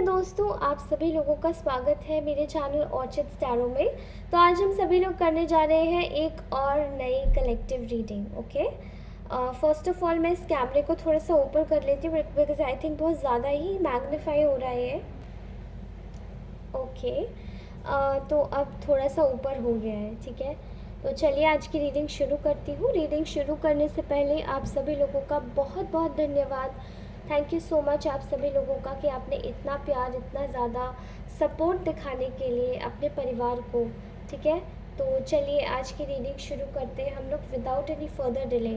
दोस्तों, आप सभी लोगों का स्वागत है मेरे चैनल ऑर्चिड्स टैरो में। तो आज हम सभी लोग करने जा रहे हैं एक और नई collective reading. Okay, first of all मैं इस कैमरे को थोड़ा सा ऊपर कर लेती हूँ बिकॉज आई थिंक बहुत ज़्यादा ही मैग्नीफाई हो रहा है। ओके, तो अब थोड़ा सा ऊपर हो गया है। ठीक है, तो चलिए आज की रीडिंग शुरू करती हूँ। रीडिंग शुरू करने से पहले आप सभी लोगों का बहुत बहुत धन्यवाद। थैंक यू सो मच आप सभी लोगों का कि आपने इतना प्यार, इतना ज़्यादा सपोर्ट दिखाने के लिए अपने परिवार को। ठीक है, तो चलिए आज की रीडिंग शुरू करते हैं हम लोग विदाउट एनी फर्दर डिले।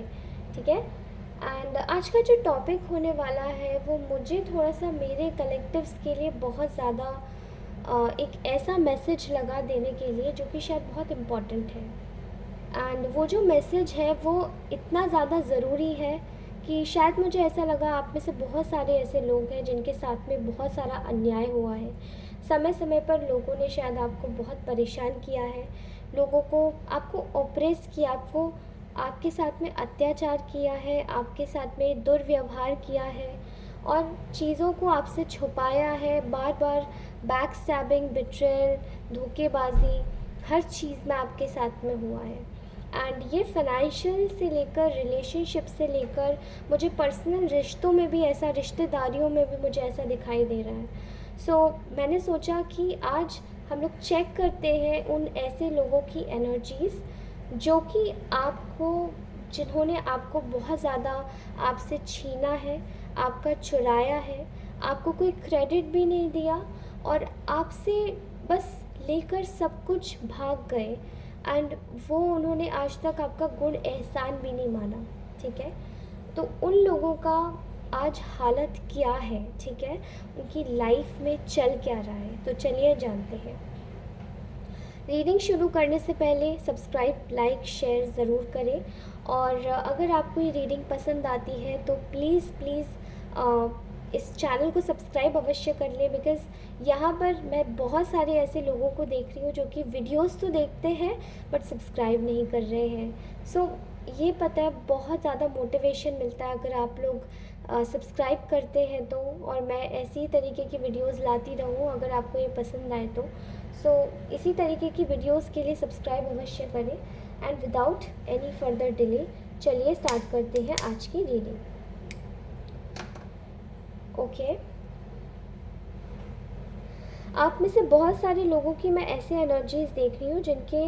ठीक है, एंड आज का जो टॉपिक होने वाला है वो मुझे थोड़ा सा मेरे कलेक्टिव्स के लिए बहुत ज़्यादा एक ऐसा मैसेज लगा देने के लिए जो कि शायद बहुत इम्पॉर्टेंट है। एंड वो जो मैसेज है वो इतना ज़्यादा ज़रूरी है कि शायद मुझे ऐसा लगा आप में से बहुत सारे ऐसे लोग हैं जिनके साथ में बहुत सारा अन्याय हुआ है। समय समय पर लोगों ने शायद आपको बहुत परेशान किया है, लोगों को आपको ऑप्रेस किया, आपको आपके साथ में अत्याचार किया है, आपके साथ में दुर्व्यवहार किया है और चीज़ों को आपसे छुपाया है। बार बार बैक स्टैबिंग, बिट्रेल, धोखेबाजी, हर चीज़ में आपके साथ में हुआ है। एंड ये फाइनेंशियल से लेकर रिलेशनशिप से लेकर मुझे पर्सनल रिश्तों में भी ऐसा, रिश्तेदारियों में भी मुझे ऐसा दिखाई दे रहा है। सो मैंने सोचा कि आज हम लोग चेक करते हैं उन ऐसे लोगों की एनर्जीज़ जो कि आपको, जिन्होंने आपको बहुत ज़्यादा आपसे छीना है, आपका चुराया है, आपको कोई क्रेडिट भी नहीं दिया और आपसे बस लेकर सब कुछ भाग गए। एंड वो उन्होंने आज तक आपका गुण एहसान भी नहीं माना। ठीक है, तो उन लोगों का आज हालत क्या है, ठीक है, उनकी लाइफ में चल क्या रहा है, तो चलिए जानते हैं। रीडिंग शुरू करने से पहले सब्सक्राइब, लाइक, शेयर ज़रूर करें और अगर आपको ये रीडिंग पसंद आती है तो प्लीज़ इस चैनल को सब्सक्राइब अवश्य कर लें बिकॉज़ यहाँ पर मैं बहुत सारे ऐसे लोगों को देख रही हूँ जो कि वीडियोस तो देखते हैं बट सब्सक्राइब नहीं कर रहे हैं। सो ये पता है बहुत ज़्यादा मोटिवेशन मिलता है अगर आप लोग सब्सक्राइब करते हैं तो, और मैं ऐसी तरीके की वीडियोस लाती रहूँ अगर आपको ये पसंद आए तो। सो इसी तरीके की वीडियोस के लिए सब्सक्राइब अवश्य करें। And without any further delay चलिए स्टार्ट करते हैं आज की रीडिंग। ओके, आप में से बहुत सारे लोगों की मैं ऐसे एनर्जीज़ देख रही हूँ जिनके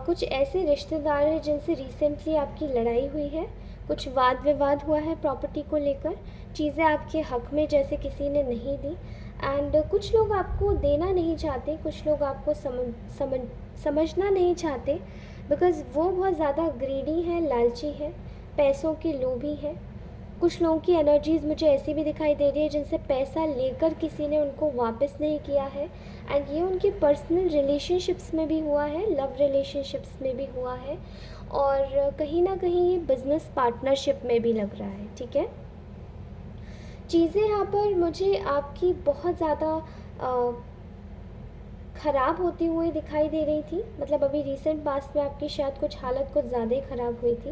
कुछ ऐसे रिश्तेदार हैं जिनसे रिसेंटली आपकी लड़ाई हुई है, कुछ वाद विवाद हुआ है प्रॉपर्टी को लेकर, चीज़ें आपके हक में जैसे किसी ने नहीं दी। एंड कुछ लोग आपको देना नहीं चाहते, कुछ लोग आपको समझना नहीं चाहते बिकॉज़ वो बहुत ज़्यादा ग्रीडी है, लालची है, पैसों के लोभी है। कुछ लोगों की एनर्जीज़ मुझे ऐसी भी दिखाई दे रही है जिनसे पैसा लेकर किसी ने उनको वापस नहीं किया है। एंड ये उनके पर्सनल रिलेशनशिप्स में भी हुआ है, लव रिलेशनशिप्स में भी हुआ है और कहीं ना कहीं ये बिज़नेस पार्टनरशिप में भी लग रहा है। ठीक है, चीज़ें यहाँ पर मुझे आपकी बहुत ज़्यादा ख़राब होती हुई दिखाई दे रही थी, मतलब अभी रिसेंट पास्ट में आपकी शायद कुछ हालत कुछ ज़्यादा ही ख़राब हुई थी।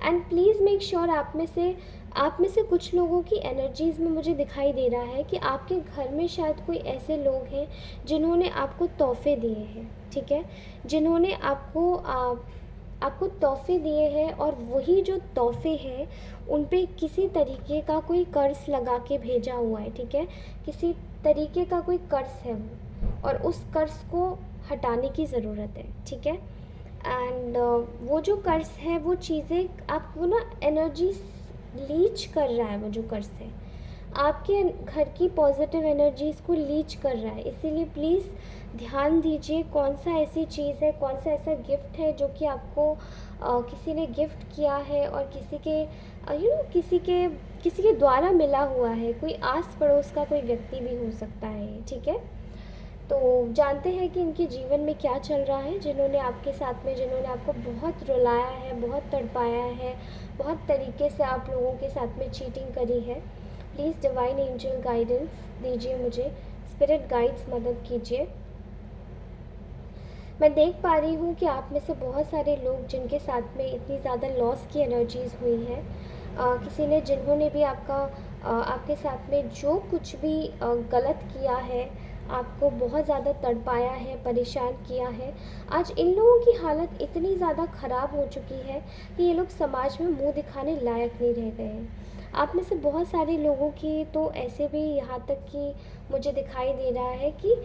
एंड प्लीज़ मेक श्योर आप में से कुछ लोगों की एनर्जीज़ में मुझे दिखाई दे रहा है कि आपके घर में शायद कोई ऐसे लोग हैं जिन्होंने आपको तोहफे दिए हैं। ठीक है, जिन्होंने आपको तोहफे दिए हैं और वही जो तोहफे हैं उन पे किसी तरीके का कोई कर्ज लगा के भेजा हुआ है। ठीक है, किसी तरीके का कोई कर्ज है वो और उस कर्ज को हटाने की ज़रूरत है। ठीक है, एंड वो जो कर्ज है वो चीज़ें आपको ना एनर्जी लीच कर रहा है। वो जो कर्ज है आपके घर की पॉजिटिव एनर्जीज़ को लीच कर रहा है, इसीलिए प्लीज़ ध्यान दीजिए कौन सा ऐसी चीज़ है, कौन सा ऐसा गिफ्ट है जो कि आपको किसी ने गिफ्ट किया है और किसी के द्वारा मिला हुआ है। कोई आस पड़ोस का कोई व्यक्ति भी हो सकता है। ठीक है, तो जानते हैं कि इनके जीवन में क्या चल रहा है। जिन्होंने आपको बहुत रुलाया है, बहुत तड़पाया है, बहुत तरीके से आप लोगों के साथ में चीटिंग करी है, प्लीज़ डिवाइन एंजल गाइडेंस दीजिए, मुझे स्पिरिट गाइड्स मदद कीजिए। मैं देख पा रही हूँ कि आप में से बहुत सारे लोग जिनके साथ में इतनी ज़्यादा लॉस की एनर्जीज़ हुई है, जिन्होंने भी आपका आपके साथ में जो कुछ भी गलत किया है, आपको बहुत ज़्यादा तड़पाया है, परेशान किया है, आज इन लोगों की हालत इतनी ज़्यादा ख़राब हो चुकी है कि ये लोग समाज में मुँह दिखाने लायक नहीं रह गए हैं। आप में से बहुत सारे लोगों की तो ऐसे भी यहाँ तक कि मुझे दिखाई दे रहा है कि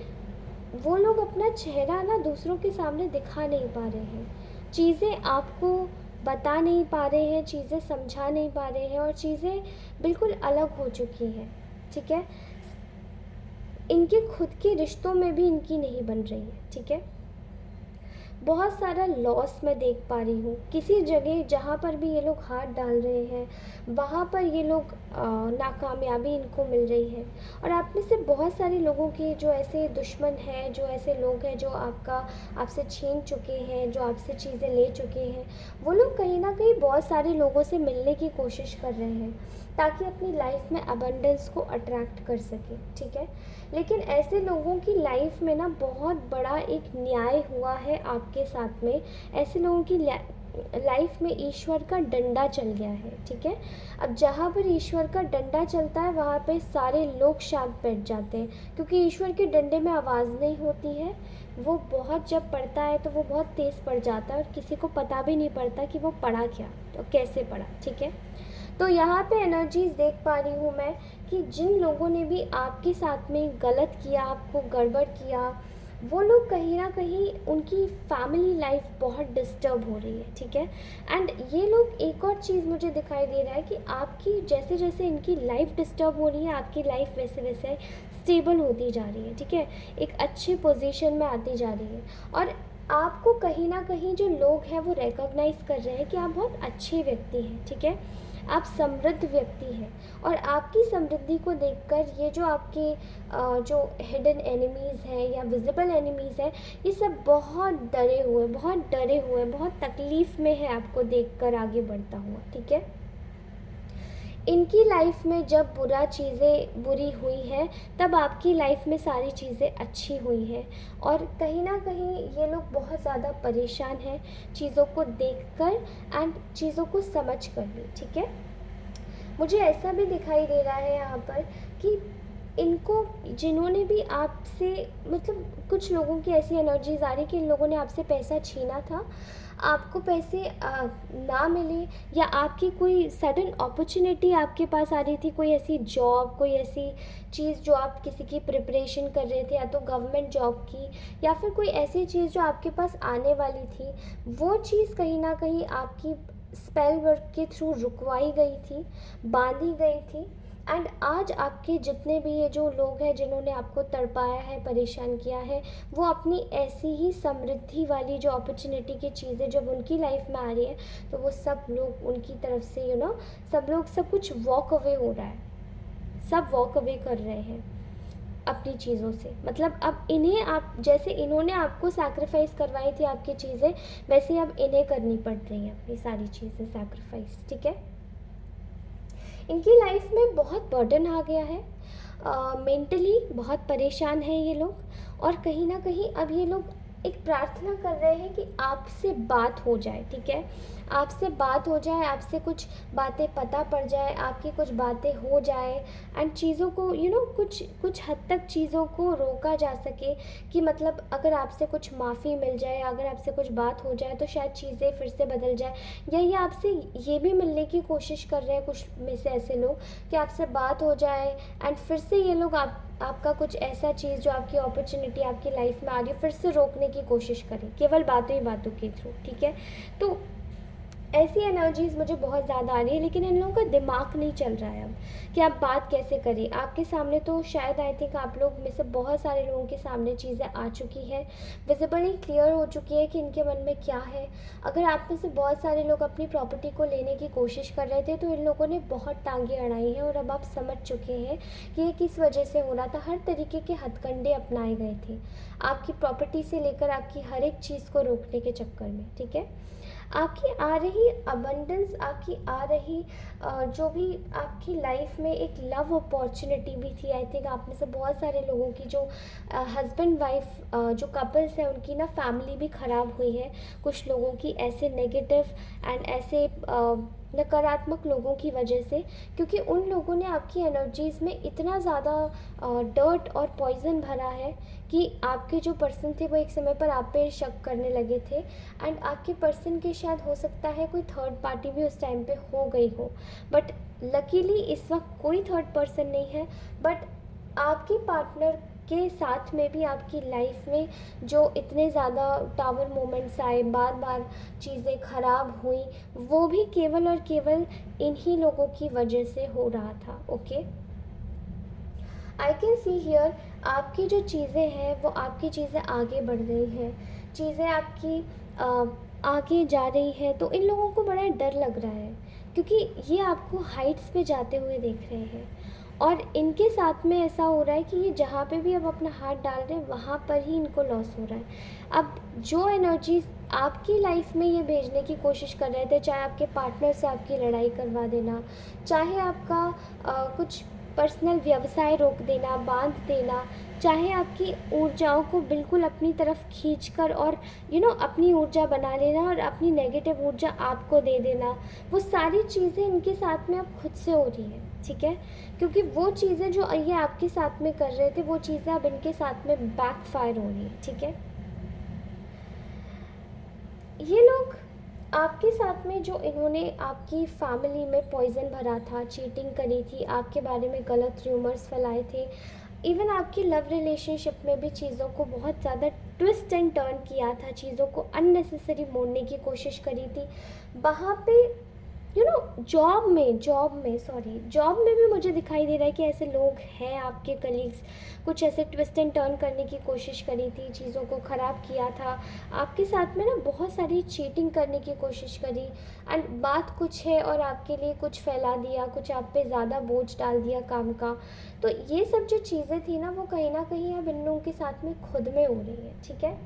वो लोग अपना चेहरा ना दूसरों के सामने दिखा नहीं पा रहे हैं, चीज़ें आपको बता नहीं पा रहे हैं, चीज़ें समझा नहीं पा रहे हैं और चीज़ें बिल्कुल अलग हो चुकी हैं, ठीक है। इनके खुद के रिश्तों में भी इनकी नहीं बन रही है, ठीक है। बहुत सारा लॉस मैं देख पा रही हूँ, किसी जगह जहाँ पर भी ये लोग हाथ डाल रहे हैं वहाँ पर ये लोग नाकामयाबी इनको मिल रही है। और आप में से बहुत सारे लोगों के जो ऐसे दुश्मन हैं, जो ऐसे लोग हैं जो आपसे छीन चुके हैं, जो आपसे चीज़ें ले चुके हैं, वो लोग कहीं ना कहीं बहुत सारे लोगों से मिलने की कोशिश कर रहे हैं ताकि अपनी लाइफ में अबंडेंस को अट्रैक्ट कर सके, ठीक है। लेकिन ऐसे लोगों की लाइफ में ना बहुत बड़ा एक न्याय हुआ है आपके साथ में। ऐसे लोगों की लाइफ में ईश्वर का डंडा चल गया है, ठीक है। अब जहाँ पर ईश्वर का डंडा चलता है वहाँ पे सारे लोग शांत बैठ जाते हैं, क्योंकि ईश्वर के डंडे में आवाज़ नहीं होती है। वो बहुत जब पड़ता है तो वो बहुत तेज़ पड़ जाता है और किसी को पता भी नहीं पड़ता कि वो पड़ा क्या तो कैसे पड़ा, ठीक है। तो यहाँ पे एनर्जीज देख पा रही हूँ मैं कि जिन लोगों ने भी आपके साथ में गलत किया, आपको गड़बड़ किया, वो लोग कहीं ना कहीं उनकी फैमिली लाइफ बहुत डिस्टर्ब हो रही है, ठीक है। एंड ये लोग, एक और चीज़ मुझे दिखाई दे रहा है कि आपकी जैसे जैसे इनकी लाइफ डिस्टर्ब हो रही है, आपकी लाइफ वैसे वैसे स्टेबल होती जा रही है, ठीक है। एक अच्छे पोजीशन में आती जा रही है और आपको कहीं ना कहीं जो लोग हैं वो रिकॉग्नाइज़ कर रहे हैं कि आप बहुत अच्छे व्यक्ति हैं, ठीक है। आप समृद्ध व्यक्ति हैं और आपकी समृद्धि को देखकर ये जो आपके जो हिडन एनिमीज़ हैं या विजिबल एनिमीज़ हैं, ये सब बहुत डरे हुए, बहुत तकलीफ़ में है आपको देखकर आगे बढ़ता हुआ, ठीक है। इनकी लाइफ में जब बुरी हुई हैं तब आपकी लाइफ में सारी चीज़ें अच्छी हुई हैं और कहीं ना कहीं ये लोग बहुत ज़्यादा परेशान हैं चीज़ों को देखकर एंड चीज़ों को समझ कर भी, ठीक है। मुझे ऐसा भी दिखाई दे रहा है यहाँ पर कि इनको, जिन्होंने भी आपसे, मतलब कुछ लोगों की ऐसी एनर्जीज आ रही कि इन लोगों ने आपसे पैसा छीना था, आपको पैसे ना मिले या आपकी कोई सडन अपॉर्चुनिटी आपके पास आ रही थी, कोई ऐसी जॉब, कोई ऐसी चीज़ जो आप किसी की प्रिपरेशन कर रहे थे, या तो गवर्नमेंट जॉब की या फिर कोई ऐसी चीज़ जो आपके पास आने वाली थी, वो चीज़ कहीं ना कहीं आपकी स्पेल वर्क के थ्रू रुकवाई गई थी, बांधी गई थी। एंड आज आपके जितने भी ये जो लोग हैं जिन्होंने आपको तड़पाया है, परेशान किया है, वो अपनी ऐसी ही समृद्धि वाली जो अपॉर्चुनिटी की चीज़ें जब उनकी लाइफ में आ रही है तो वो सब लोग उनकी तरफ से सब लोग सब कुछ वॉक अवे हो रहा है, सब वॉक अवे कर रहे हैं अपनी चीज़ों से। मतलब अब इन्हें, आप जैसे इन्होंने आपको सैक्रिफाइस करवाई थी आपकी चीज़ें, वैसे अब इन्हें करनी पड़ रही हैं अपनी सारी चीज़ें सैक्रिफाइस, ठीक है। इनकी लाइफ में बहुत बर्डन आ गया है, मेंटली बहुत परेशान है ये लोग और कहीं ना कहीं अब ये लोग एक प्रार्थना कर रहे हैं कि आपसे बात हो जाए, ठीक है। आपसे बात हो जाए, आपसे कुछ बातें पता पड़ जाए, आपकी कुछ बातें हो जाए एंड चीज़ों को कुछ हद तक चीज़ों को रोका जा सके कि मतलब अगर आपसे कुछ माफ़ी मिल जाए, अगर आपसे कुछ बात हो जाए तो शायद चीज़ें फिर से बदल जाए। या ये आपसे ये भी मिलने की कोशिश कर रहे हैं कुछ में से ऐसे लोग कि आपसे बात हो जाए एंड फिर से ये लोग आपका कुछ ऐसा चीज़ जो आपकी अपॉर्चुनिटी आपकी लाइफ में आ रही है फिर से रोकने की कोशिश करें, केवल बातों ही बातों के थ्रू, ठीक है। तो ऐसी एनर्जीज़ मुझे बहुत ज़्यादा आ रही है, लेकिन इन लोगों का दिमाग नहीं चल रहा है अब कि आप बात कैसे करें। आपके सामने तो शायद आई थिंक आप लोग में से बहुत सारे लोगों के सामने चीज़ें आ चुकी हैं, विजिबली क्लियर हो चुकी है कि इनके मन में क्या है। अगर आप में से बहुत सारे लोग अपनी प्रॉपर्टी को लेने की कोशिश कर रहे थे तो इन लोगों ने बहुत टांगे अड़ाई हैं और अब आप समझ चुके हैं कि ये किस वजह से हो रहा था। हर तरीके के हथकंडे अपनाए गए थे आपकी प्रॉपर्टी से लेकर आपकी हर एक चीज़ को रोकने के चक्कर में, ठीक है। आपकी आ रही अबंडेंस, आपकी आ रही जो भी आपकी लाइफ में एक लव अपॉर्चुनिटी भी थी, आई थिंक आप में से बहुत सारे लोगों की जो हस्बैंड वाइफ जो कपल्स हैं उनकी ना फैमिली भी ख़राब हुई है। कुछ लोगों की ऐसे नेगेटिव एंड ऐसे नकारात्मक लोगों की वजह से, क्योंकि उन लोगों ने आपकी एनर्जीज़ में इतना ज़्यादा डर्ट और पॉइज़न भरा है कि आपके जो पर्सन थे वो एक समय पर आप पे शक करने लगे थे। एंड आपके पर्सन के शायद हो सकता है कोई थर्ड पार्टी भी उस टाइम पे हो गई हो, बट लकीली इस वक्त कोई थर्ड पर्सन नहीं है। बट आपके पार्टनर के साथ में भी आपकी लाइफ में जो इतने ज़्यादा टावर मोमेंट्स आए, बार बार चीज़ें ख़राब हुई, वो भी केवल और केवल इन्हीं लोगों की वजह से हो रहा था। Okay, I can see here आपकी जो चीज़ें हैं वो आपकी चीज़ें आगे बढ़ रही हैं, चीज़ें आपकी आगे जा रही हैं। तो इन लोगों को बड़ा डर लग रहा है, क्योंकि ये आपको हाइट्स पे जाते हुए देख रहे हैं। और इनके साथ में ऐसा हो रहा है कि ये जहाँ पे भी अब अपना हाथ डाल रहे हैं वहाँ पर ही इनको लॉस हो रहा है। अब जो एनर्जीज आपकी लाइफ में ये भेजने की कोशिश कर रहे थे, चाहे आपके पार्टनर से आपकी लड़ाई करवा देना, चाहे आपका कुछ पर्सनल व्यवसाय रोक देना, बांध देना, चाहे आपकी ऊर्जाओं को बिल्कुल अपनी तरफ खींचकर और अपनी ऊर्जा बना लेना और अपनी नेगेटिव ऊर्जा आपको दे देना, वो सारी चीज़ें इनके साथ में अब खुद से हो रही हैं। ठीक है, क्योंकि वो चीज़ें जो ये आपके साथ में कर रहे थे वो चीज़ें अब इनके साथ में बैकफायर हो रही हैं। ठीक है, ये लोग आपके साथ में जो इन्होंने आपकी फैमिली में पॉइज़न भरा था, चीटिंग करी थी, आपके बारे में गलत र्यूमर्स फैलाए थे, इवन आपकी लव रिलेशनशिप में भी चीज़ों को बहुत ज़्यादा ट्विस्ट एंड टर्न किया था, चीज़ों को अननेसेसरी मोड़ने की कोशिश करी थी। वहाँ पे जॉब में भी मुझे दिखाई दे रहा है कि ऐसे लोग हैं, आपके कलीग्स कुछ ऐसे ट्विस्ट एंड टर्न करने की कोशिश करी थी, चीज़ों को ख़राब किया था, आपके साथ में बहुत सारी चीटिंग करने की कोशिश करी। एंड बात कुछ है और आपके लिए कुछ फैला दिया, कुछ आप पे ज़्यादा बोझ डाल दिया काम का। तो ये सब जो चीज़ें थी ना वो कहीं ना कहीं अब इन लोगों के साथ में खुद में हो रही है। ठीक है,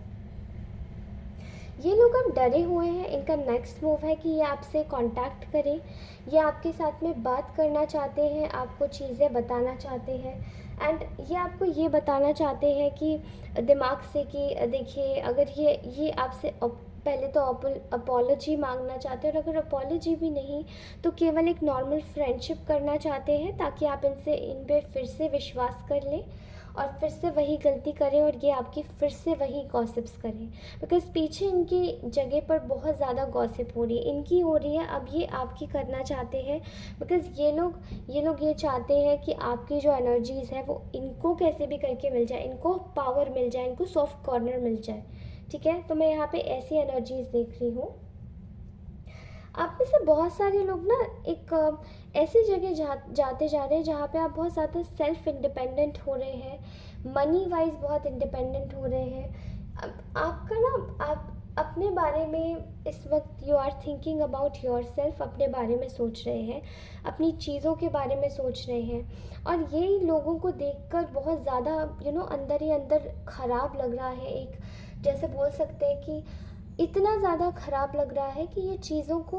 ये लोग अब डरे हुए हैं। इनका नेक्स्ट मूव है कि ये आपसे कांटेक्ट करें, ये आपके साथ में बात करना चाहते हैं, आपको चीज़ें बताना चाहते हैं। एंड ये आपको ये बताना चाहते हैं कि दिमाग से कि देखिए, अगर ये आपसे पहले तो अपॉलॉजी मांगना चाहते हैं, और अगर अपॉलॉजी भी नहीं तो केवल एक नॉर्मल फ्रेंडशिप करना चाहते हैं, ताकि आप इन पे फिर से विश्वास कर लें और फिर से वही गलती करें और ये आपकी फिर से वही गॉसिप्स करें। बिकॉज़ पीछे इनकी जगह पर बहुत ज़्यादा गॉसिप हो रही है, इनकी हो रही है, अब ये आपकी करना चाहते हैं। बिकॉज़ ये लोग ये चाहते हैं कि आपकी जो एनर्जीज़ है वो इनको कैसे भी करके मिल जाए, इनको पावर मिल जाए, इनको सॉफ्ट कॉर्नर मिल जाए। ठीक है, तो मैं यहाँ पे ऐसी एनर्जीज़ देख रही हूँ। आप में से बहुत सारे लोग ना एक ऐसी जगह जाते जा रहे हैं जहाँ पे आप बहुत ज़्यादा सेल्फ इंडिपेंडेंट हो रहे हैं, मनी वाइज बहुत इंडिपेंडेंट हो रहे हैं। अब आपका ना, आप अपने बारे में इस वक्त you are thinking about yourself, अपने बारे में सोच रहे हैं, अपनी चीज़ों के बारे में सोच रहे हैं। और ये लोगों को देखकर बहुत ज़्यादा अंदर ही अंदर ख़राब लग रहा है। एक जैसे बोल सकते हैं कि इतना ज़्यादा ख़राब लग रहा है कि ये चीज़ों को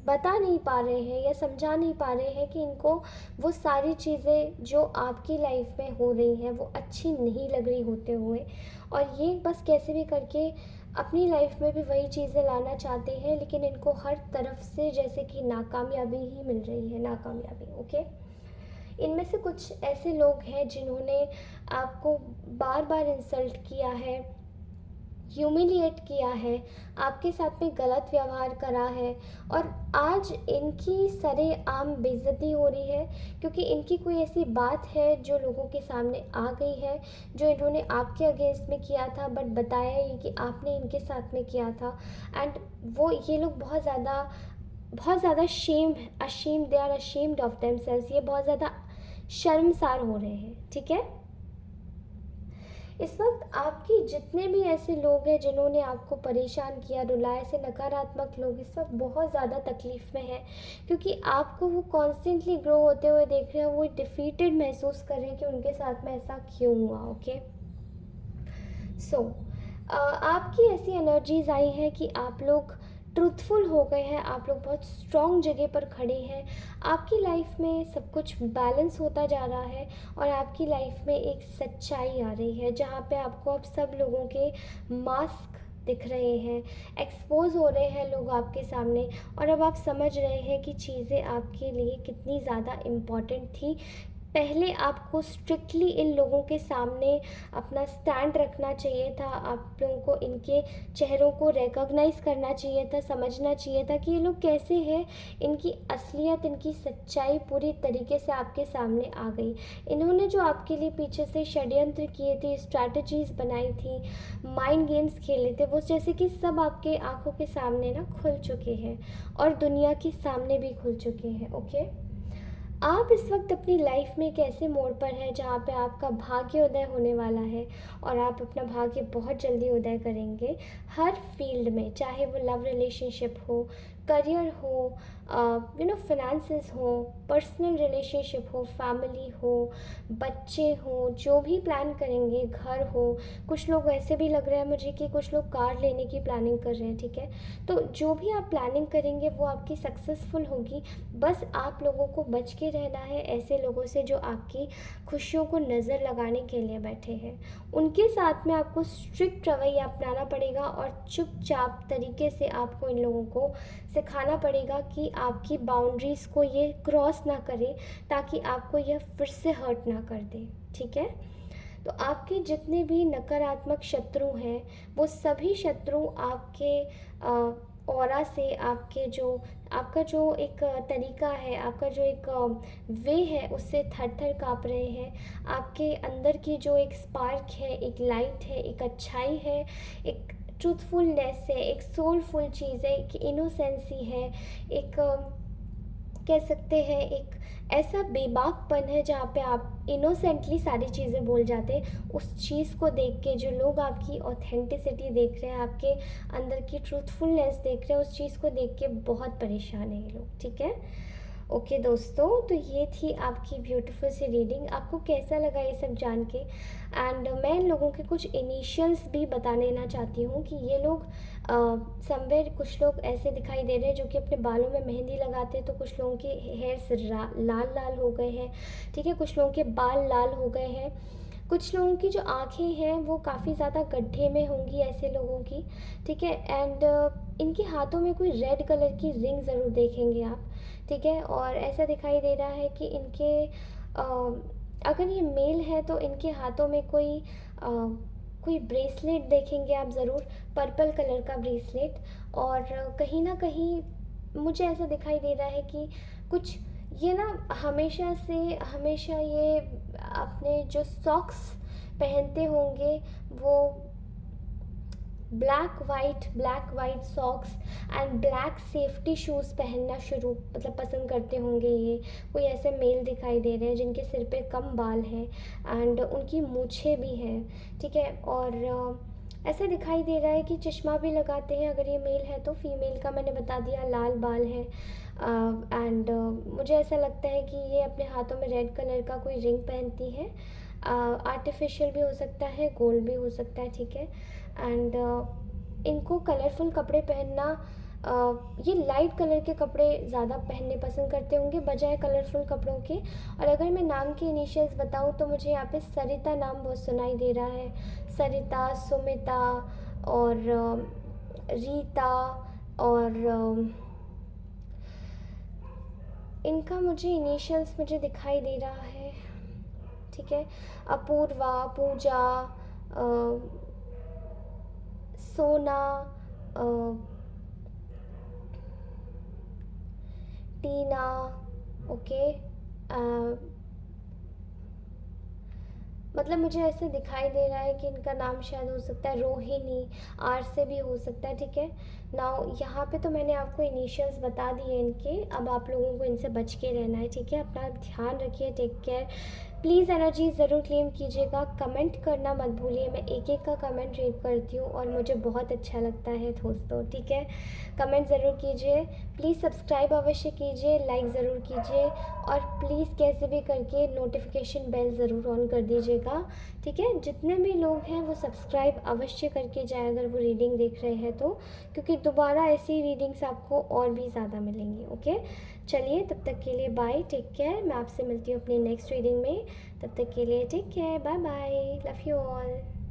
बता नहीं पा रहे हैं या समझा नहीं पा रहे हैं कि इनको वो सारी चीज़ें जो आपकी लाइफ में हो रही हैं वो अच्छी नहीं लग रही होते हुए, और ये बस कैसे भी करके अपनी लाइफ में भी वही चीज़ें लाना चाहते हैं, लेकिन इनको हर तरफ से जैसे कि नाकामयाबी ही मिल रही है, नाकामयाबी। ओके, इनमें से कुछ ऐसे लोग हैं जिन्होंने आपको बार बार इंसल्ट किया है, ह्यूमिलिएट किया है, आपके साथ में गलत व्यवहार करा है, और आज इनकी सरेआम बेइज्जती हो रही है, क्योंकि इनकी कोई ऐसी बात है जो लोगों के सामने आ गई है, जो इन्होंने आपके अगेंस्ट में किया था, बट बताया ये कि आपने इनके साथ में किया था। एंड वो ये लोग बहुत ज़्यादा they are ashamed of themselves, ये बहुत ज़्यादा शर्मसार हो रहे हैं। ठीक है, इस वक्त आपके जितने भी ऐसे लोग हैं जिन्होंने आपको परेशान किया, रुलाया, ऐसे नकारात्मक लोग इस वक्त बहुत ज़्यादा तकलीफ़ में हैं, क्योंकि आपको वो कॉन्स्टेंटली ग्रो होते हुए देख रहे हैं, वो डिफीटेड महसूस कर रहे हैं कि उनके साथ में ऐसा क्यों हुआ। ओके, सो आपकी ऐसी एनर्जीज आई हैं कि आप लोग ट्रूथफुल हो गए हैं, आप लोग बहुत स्ट्रॉन्ग जगह पर खड़े हैं, आपकी लाइफ में सब कुछ बैलेंस होता जा रहा है, और आपकी लाइफ में एक सच्चाई आ रही है जहाँ पे आपको अब सब लोगों के मास्क दिख रहे हैं, एक्सपोज हो रहे हैं लोग आपके सामने, और अब आप समझ रहे हैं कि चीज़ें आपके लिए कितनी ज़्यादा इम्पॉर्टेंट थी। पहले आपको स्ट्रिक्टली इन लोगों के सामने अपना स्टैंड रखना चाहिए था, आप लोगों को इनके चेहरों को रिकॉग्नाइज़ करना चाहिए था, समझना चाहिए था कि ये लोग कैसे हैं। इनकी असलियत, इनकी सच्चाई पूरी तरीके से आपके सामने आ गई। इन्होंने जो आपके लिए पीछे से षड्यंत्र किए थे, स्ट्रैटेजीज़ बनाई थी, माइंड गेम्स खेले थे, वो जैसे कि सब आपके आंखों के सामने ना खुल चुके हैं, और दुनिया के सामने भी खुल चुके हैं। ओके, आप इस वक्त अपनी लाइफ में एक ऐसे मोड़ पर हैं जहाँ पे आपका भाग्योदय होने वाला है, और आप अपना भाग्य बहुत जल्दी उदय करेंगे हर फील्ड में, चाहे वो लव रिलेशनशिप हो, करियर हो, फिनेंसेस हो, पर्सनल रिलेशनशिप हो, फैमिली हो, बच्चे हो, जो भी प्लान करेंगे, घर हो। कुछ लोग ऐसे भी लग रहा है मुझे कि कुछ लोग कार लेने की प्लानिंग कर रहे हैं, ठीक है। तो जो भी आप प्लानिंग करेंगे वो आपकी सक्सेसफुल होगी। बस आप लोगों को बच के रहना है ऐसे लोगों से जो आपकी खुशियों को नज़र लगाने के लिए बैठे हैं। उनके साथ में आपको स्ट्रिक्ट रवैया अपनाना पड़ेगा, और चुपचाप तरीके से आपको इन लोगों को सिखाना पड़ेगा कि आपकी बाउंड्रीज़ को ये क्रॉस ना करे, ताकि आपको यह फिर से हर्ट ना कर दे, ठीक है। तो आपके जितने भी नकारात्मक शत्रु हैं, वो सभी शत्रु आपके ऑरा से, आपका जो एक तरीका है, आपका जो एक वे है, उससे थर थर काँप रहे हैं। आपके अंदर की जो एक स्पार्क है, एक लाइट है, एक अच्छाई है, एक ट्रूथफुलनेस है, एक सोलफुल चीज़ है, एक इनोसेंसी है, एक कह सकते हैं एक ऐसा बेबाकपन है जहाँ पे आप इनोसेंटली सारी चीज़ें बोल जाते हैं। उस चीज़ को देख के जो लोग आपकी ऑथेंटिसिटी देख रहे हैं, आपके अंदर की ट्रूथफुलनेस देख रहे हैं, उस चीज़ को देख के बहुत परेशान है ये लोग, ठीक है। ओके दोस्तों, तो ये थी आपकी ब्यूटीफुल सी रीडिंग। आपको कैसा लगा ये सब जान के? एंड मैं इन लोगों के कुछ इनिशियल्स भी बता देना चाहती हूँ कि ये लोग समवेयर, कुछ लोग ऐसे दिखाई दे रहे हैं जो कि अपने बालों में मेहंदी लगाते हैं, तो कुछ लोगों के हेयर्स लाल लाल हो गए हैं, ठीक है। कुछ लोगों के बाल लाल हो गए हैं। कुछ लोगों की जो आँखें हैं वो काफ़ी ज़्यादा गड्ढे में होंगी ऐसे लोगों की, ठीक है। एंड इनके हाथों में कोई रेड कलर की रिंग ज़रूर देखेंगे आप, ठीक है। और ऐसा दिखाई दे रहा है कि इनके अगर ये मेल है तो इनके हाथों में कोई ब्रेसलेट देखेंगे आप ज़रूर, पर्पल कलर का ब्रेसलेट। और कहीं ना कहीं मुझे ऐसा दिखाई दे रहा है कि कुछ ये ना हमेशा ये अपने जो सॉक्स पहनते होंगे वो black white socks and black safety shoes पहनना पसंद करते होंगे ये। कोई ऐसे मेल दिखाई दे रहे हैं जिनके सिर पे कम बाल हैं एंड उनकी मूछें भी हैं, ठीक है। और ऐसा दिखाई दे रहा है कि चश्मा भी लगाते हैं अगर ये मेल है तो। फीमेल का मैंने बता दिया, लाल बाल है। एंड मुझे ऐसा लगता है कि ये अपने हाथों में रेड कलर का कोई रिंग पहनती है। आर्टिफिशियल भी हो सकता है, गोल्ड भी हो सकता है, ठीक है। एंड इनको कलरफुल कपड़े पहनना, ये लाइट कलर के कपड़े ज़्यादा पहनने पसंद करते होंगे बजाय कलरफुल कपड़ों के। और अगर मैं नाम के इनिशियल्स बताऊं तो मुझे यहाँ पे सरिता नाम बहुत सुनाई दे रहा है। सरिता, सुमिता और रीता, और इनका मुझे इनिशियल्स दिखाई दे रहा है, ठीक है। अपूर्वा, पूजा, सोना, टीना, ओके। मतलब मुझे ऐसे दिखाई दे रहा है कि इनका नाम शायद हो सकता है रोहिणी, आर से भी हो सकता है, ठीक है। नाउ यहाँ पे तो मैंने आपको इनिशियल्स बता दिए इनके, अब आप लोगों को इनसे बच के रहना है, ठीक है। अपना ध्यान रखिए, टेक केयर। प्लीज़ एनर्जी ज़रूर क्लेम कीजिएगा, कमेंट करना मत भूलिए। मैं एक एक का कमेंट रीड करती हूँ और मुझे बहुत अच्छा लगता है दोस्तों, ठीक है। कमेंट ज़रूर कीजिए, प्लीज़ सब्सक्राइब अवश्य कीजिए, लाइक ज़रूर कीजिए, और प्लीज़ कैसे भी करके नोटिफिकेशन बेल ज़रूर ऑन कर दीजिएगा, ठीक है। जितने भी लोग हैं वो सब्सक्राइब अवश्य करके जाए अगर वो रीडिंग देख रहे हैं तो, क्योंकि दोबारा ऐसी रीडिंग्स आपको और भी ज़्यादा मिलेंगी, ओके। चलिए, तब तक के लिए बाय, टेक केयर। मैं आपसे मिलती हूँ अपनी नेक्स्ट रीडिंग में। तब तक के लिए take care, bye bye, love you all.